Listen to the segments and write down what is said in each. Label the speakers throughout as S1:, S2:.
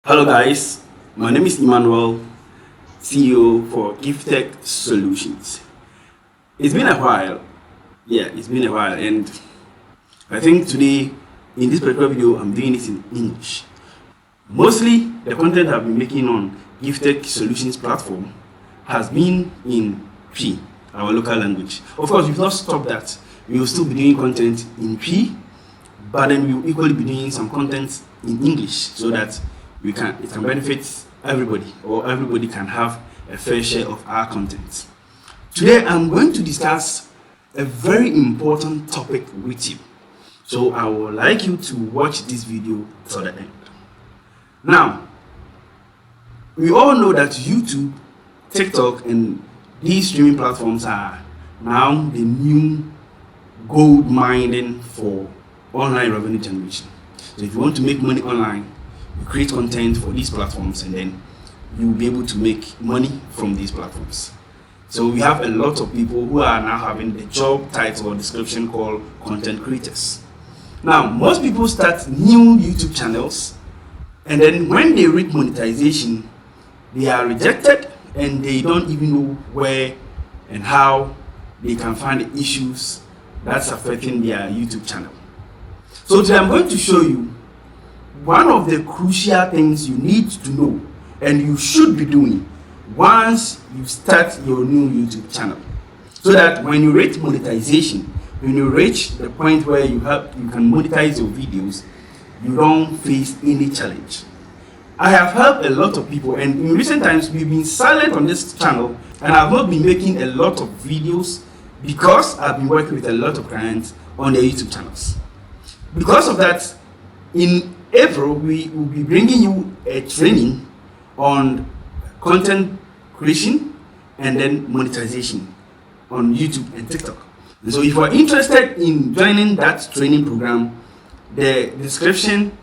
S1: Hello guys, my name is Emmanuel, CEO for GiftTech Solutions. It's been a while, and I think today in this particular video I'm doing it in English. Mostly the content I've been making on GiftTech Solutions platform has been in P, our local language. Of course, we've not stopped that. We will still be doing content in P, but then we will equally be doing some content in English so that it can benefit everybody, or everybody can have a fair share of our content. Today I'm going to discuss a very important topic with you. So I would like you to watch this video to the end. Now, we all know that YouTube, TikTok, and these streaming platforms are now the new gold mining for online revenue generation. So if you want to make money online, you create content for these platforms and then you'll be able to make money from these platforms. So we have a lot of people who are now having the job title or description called content creators. Now, most people start new YouTube channels, and then when they reach monetization, they are rejected and they don't even know where and how they can find the issues that's affecting their YouTube channel. So today I'm going to show you one of the crucial things you need to know and you should be doing once you start your new YouTube channel, so that when you reach monetization, when you reach the point where you can monetize your videos, you don't face any challenge. I have helped a lot of people, and in recent times we've been silent on this channel and I've not been making a lot of videos because I've been working with a lot of clients on their YouTube channels. Because of that, in April, we will be bringing you a training on content creation and then monetization on YouTube and TikTok. And so if you are interested in joining that training program, the description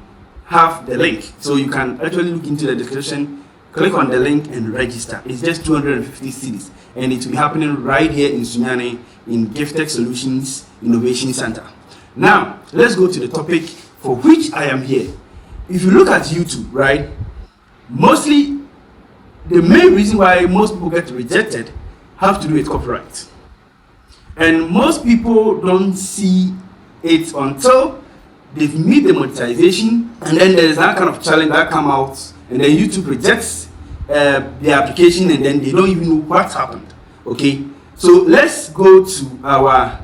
S1: have the link. So you can actually look into the description, click on the link and register. It's just 250 cedis and it will be happening right here in Sunyani in GiftTech Solutions Innovation Center. Now, let's go to the topic for which I am here. If you look at YouTube, right, mostly the main reason why most people get rejected have to do with copyright. And most people don't see it until they've made the monetization, and then there's that kind of challenge that come out, and then YouTube rejects the application, and then they don't even know what happened. Okay, so let's go to our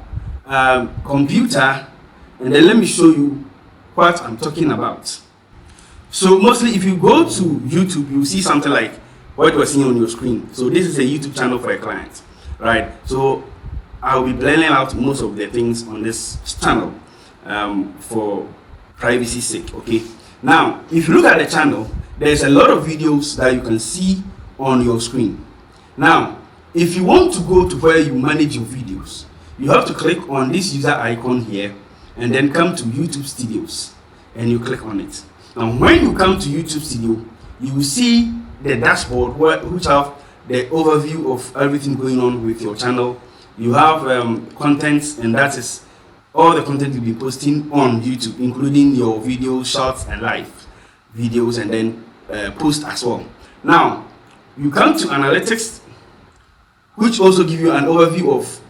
S1: computer, and then let me show you what I'm talking about. So mostly if you go to YouTube, you see something like what we're seeing on your screen. So this is a YouTube channel for a client, right? So I'll be blending out most of the things on this channel for privacy's sake, okay? Now, if you look at the channel, there's a lot of videos that you can see on your screen. Now, if you want to go to where you manage your videos, you have to click on this user icon here and then come to YouTube Studios and you click on it. Now, when you come to YouTube Studio, you will see the dashboard which have the overview of everything going on with your channel. You have contents, and that is all the content you'll be posting on YouTube, including your videos, shorts, and live videos, and then post as well. Now, you come to analytics, which also give you an overview of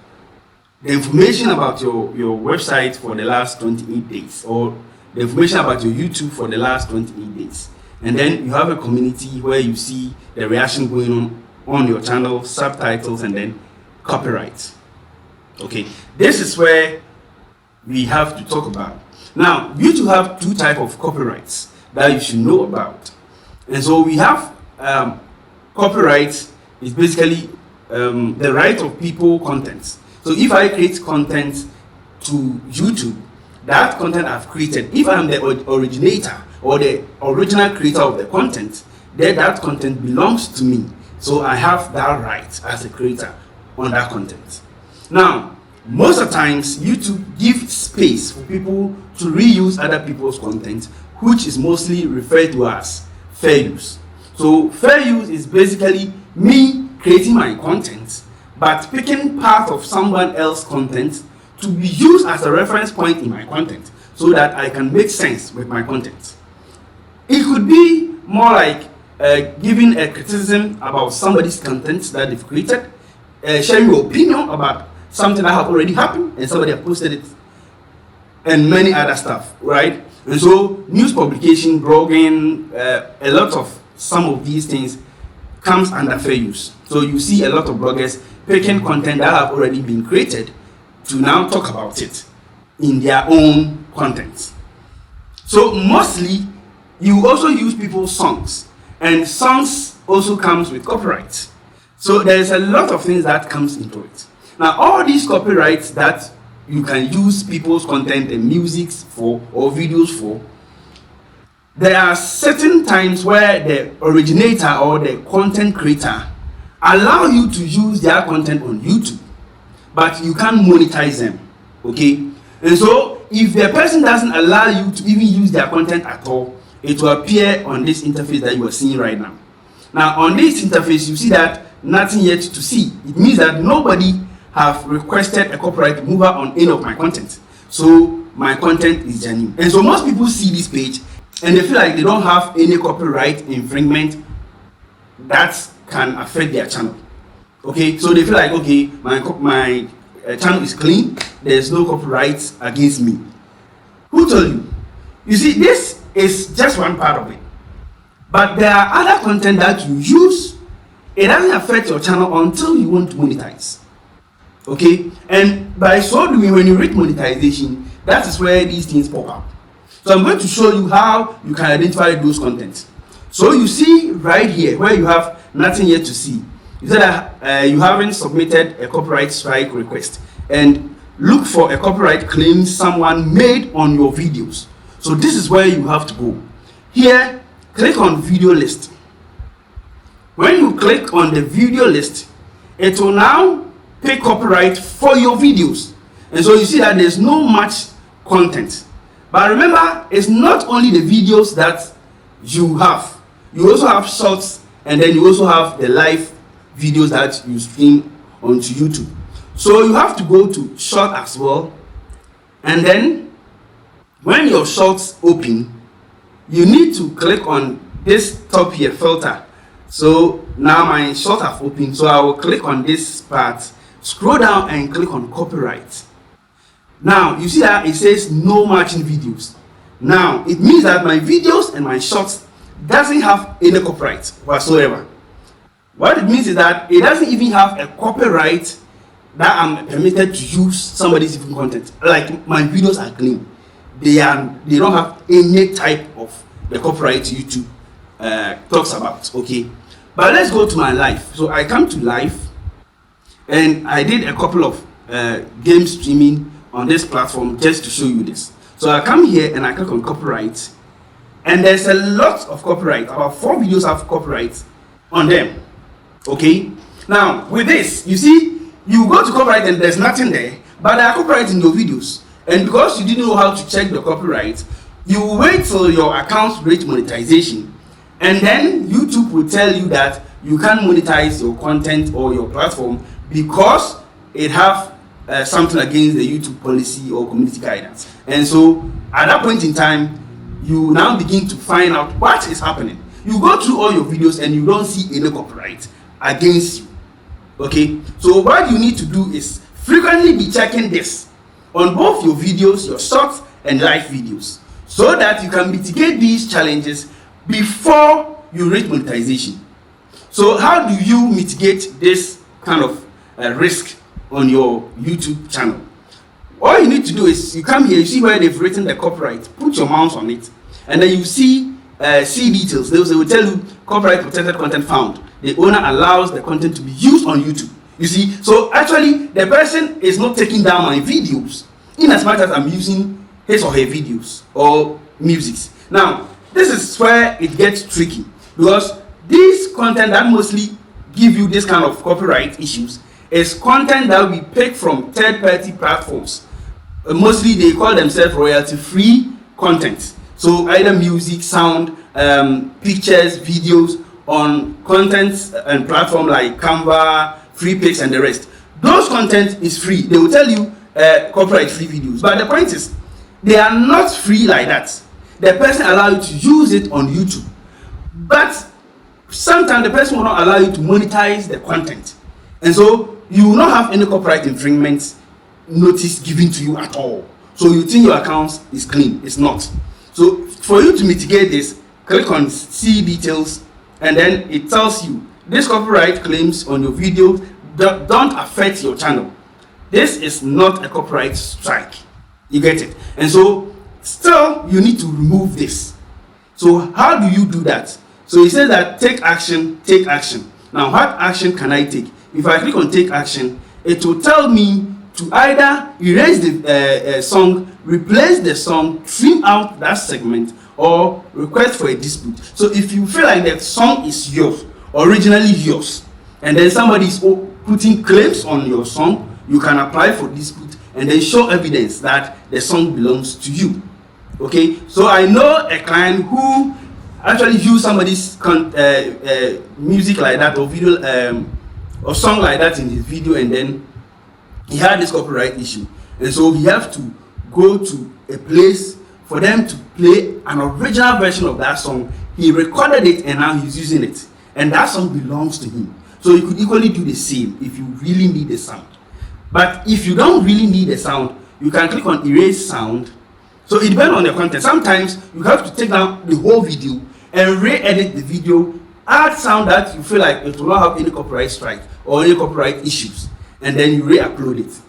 S1: the information about your website for the last 28 days, or the information about your YouTube for the last 28 days. And then you have a community where you see the reaction going on your channel, subtitles, and then copyright. Okay, this is where we have to talk about. Now, YouTube have two types of copyrights that you should know about. And so we have copyright is basically the right of people contents. So if I create content to YouTube, that content I've created, if I'm the originator or the original creator of the content, then that content belongs to me. So I have that right as a creator on that content. Now, most of the times, YouTube gives space for people to reuse other people's content, which is mostly referred to as fair use. So fair use is basically me creating my content, but picking part of someone else's content to be used as a reference point in my content so that I can make sense with my content. It could be more like giving a criticism about somebody's content that they've created, sharing your opinion about something that have already happened and somebody have posted it, and many other stuff, right? And so news publication, blogging, a lot of some of these things comes under fair use. So you see a lot of bloggers picking content that have already been created to now talk about it in their own content. So mostly you also use people's songs, and songs also comes with copyright. So there's a lot of things that comes into it. Now all these copyrights that you can use people's content and music for or videos for, there are certain times where the originator or the content creator allow you to use their content on YouTube, but you can't monetize them, okay? And so if the person doesn't allow you to even use their content at all, it will appear on this interface that you are seeing right now. Now on this interface, you see that nothing yet to see. It means that nobody have requested a copyright remover on any of my content. So my content is genuine. And so most people see this page and they feel like they don't have any copyright infringement that can affect their channel. Okay, so they feel like, okay, my channel is clean, there's no copyright against me. Who told you? You see, this is just one part of it. But there are other content that you use, it doesn't affect your channel until you want to monetize. Okay, and by so doing, when you reach monetization, that is where these things pop up. So I'm going to show you how you can identify those contents. So you see right here where you have nothing yet to see. You said that you haven't submitted a copyright strike request, and look for a copyright claim someone made on your videos. So this is where you have to go. Here, click on video list. When you click on the video list, it will now pay copyright for your videos. And so you see that there's no much content. But remember, it's not only the videos that you have. You also have shorts, and then you also have the live videos that you stream onto YouTube. So you have to go to short as well. And then when your shorts open, you need to click on this top here, filter. So now my short have opened, so I will click on this part, scroll down and click on copyright. Now you see that it says no matching videos. Now it means that my videos and my shorts doesn't have any copyright whatsoever. What it means is that it doesn't even have a copyright that I'm permitted to use somebody's different content. Like my videos are clean. They don't have any type of the copyright YouTube talks about. Okay, but let's go to my live. So I come to live, and I did a couple of game streaming on this platform just to show you this. So I come here and I click on copyright, and there's a lot of copyright. About 4 videos have copyright on them. Okay, now with this, you see, you go to copyright and there's nothing there, but there are copyright in your videos. And because you didn't know how to check the copyright, you wait till your account reach monetization, and then YouTube will tell you that you can't monetize your content or your platform because it have something against the YouTube policy or community guidance. And so at that point in time, you now begin to find out what is happening. You go through all your videos and you don't see any copyright against you. Okay, so what you need to do is frequently be checking this on both your videos, your shorts and live videos, so that you can mitigate these challenges before you reach monetization. So how do you mitigate this kind of risk on your YouTube channel? All you need to do is you come here, you see where they've written the copyright, put your mouse on it, and then you see details. They will tell you copyright protected content found. The owner allows the content to be used on YouTube. You see, so actually the person is not taking down my videos in as much as I'm using his or her videos or music. Now this is where it gets tricky, because this content that mostly give you this kind of copyright issues is content that we pick from third-party platforms. Mostly they call themselves royalty-free content. So either music, sound, pictures, videos on content and platform like Canva, FreePix and the rest. Those content is free. They will tell you copyright-free videos. But the point is, they are not free like that. The person allows you to use it on YouTube. but sometimes the person will not allow you to monetize the content, and so you will not have any copyright infringement notice given to you at all. So you think your account is clean. It's not. So for you to mitigate this, click on see details, and then it tells you this copyright claims on your video don't affect your channel. This is not a copyright strike. You get it? And so still you need to remove this. So how do you do that? So it says that take action, take action. Now what action can I take? If I click on take action, it will tell me to either erase the song, replace the song, trim out that segment, or request for a dispute. So if you feel like that song is yours, originally yours, and then somebody is putting claims on your song, you can apply for dispute and then show evidence that the song belongs to you. Okay, so I know a client who actually used somebody's music like that, or video or song like that in his video, and then he had this copyright issue, and so he have to go to a place for them to play an original version of that song. He recorded it and now he's using it, and that song belongs to him. So you could equally do the same if you really need the sound. But if you don't really need the sound, you can click on erase sound. So it depends on the content. Sometimes you have to take down the whole video and re-edit the video, add sound that you feel like it will not have any copyright strike or any copyright issues, and then you re-upload it.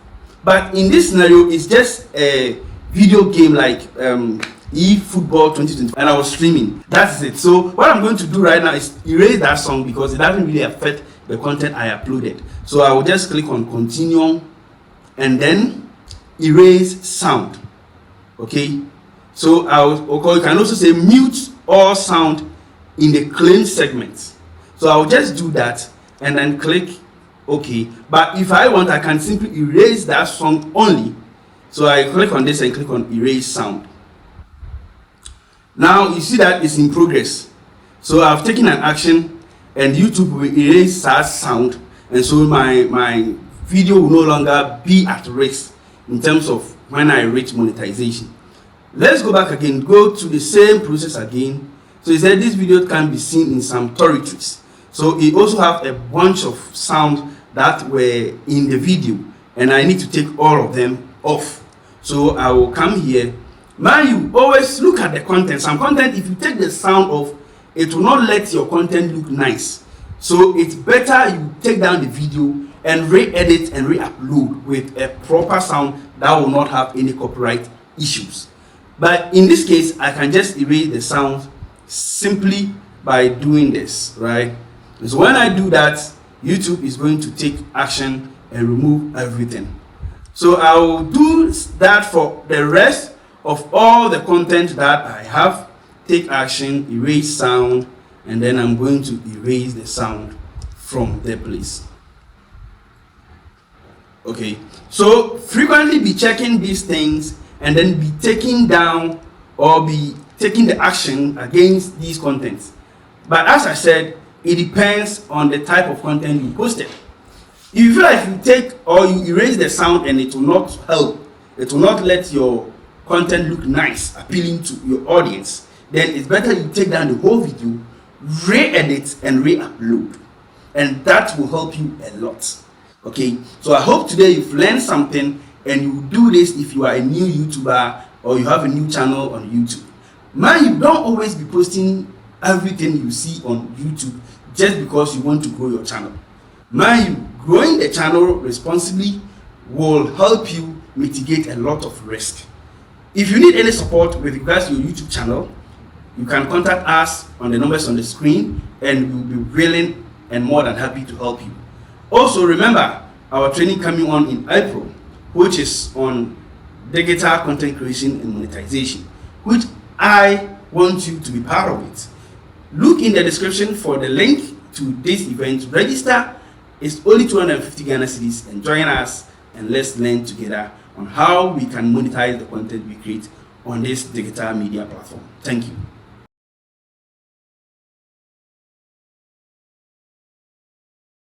S1: But in this scenario, it's just a video game like eFootball 2020, and I was streaming. That's it. So what I'm going to do right now is erase that song because it doesn't really affect the content I uploaded. So I will just click on continue and then erase sound. Okay, so you can also say mute all sound in the claim segment. So I'll just do that and then click OK. But if I want, I can simply erase that song only. So I click on this and click on erase sound. Now you see that it's in progress. So I've taken an action and YouTube will erase that sound, and so my video will no longer be at risk in terms of when I reach monetization. Let's go back again, go to the same process again. So it said this video can be seen in some territories. So it also have a bunch of sound that were in the video, and I need to take all of them off. So I will come here. Mind you, always look at the content. Some content, if you take the sound off, it will not let your content look nice. So it's better you take down the video and re-edit and re-upload with a proper sound that will not have any copyright issues. But in this case, I can just erase the sound simply by doing this, right? So when I do that, YouTube is going to take action and remove everything. So I will do that for the rest of all the content that I have. Take action, erase sound, and then I'm going to erase the sound from the place. Okay, so frequently be checking these things and then be taking down or be taking the action against these contents. But as I said, it depends on the type of content you posted. If you feel like you take or you erase the sound and it will not help, it will not let your content look nice, appealing to your audience, then it's better you take down the whole video, re-edit and re-upload, and that will help you a lot. Okay, so I hope today you've learned something, and you will do this if you are a new YouTuber or you have a new channel on YouTube. Man, you don't always be posting everything you see on YouTube just because you want to grow your channel. Man, you growing the channel responsibly will help you mitigate a lot of risk. If you need any support with regards to your YouTube channel, you can contact us on the numbers on the screen, and we'll be willing and more than happy to help you. Also, remember our training coming on in April, which is on digital content creation and monetization, which I want you to be part of it. Look in the description for the link to this event. Register. It's only 250 Ghana cedis, and join us and let's learn together on how we can monetize the content we create on this digital media platform. Thank you.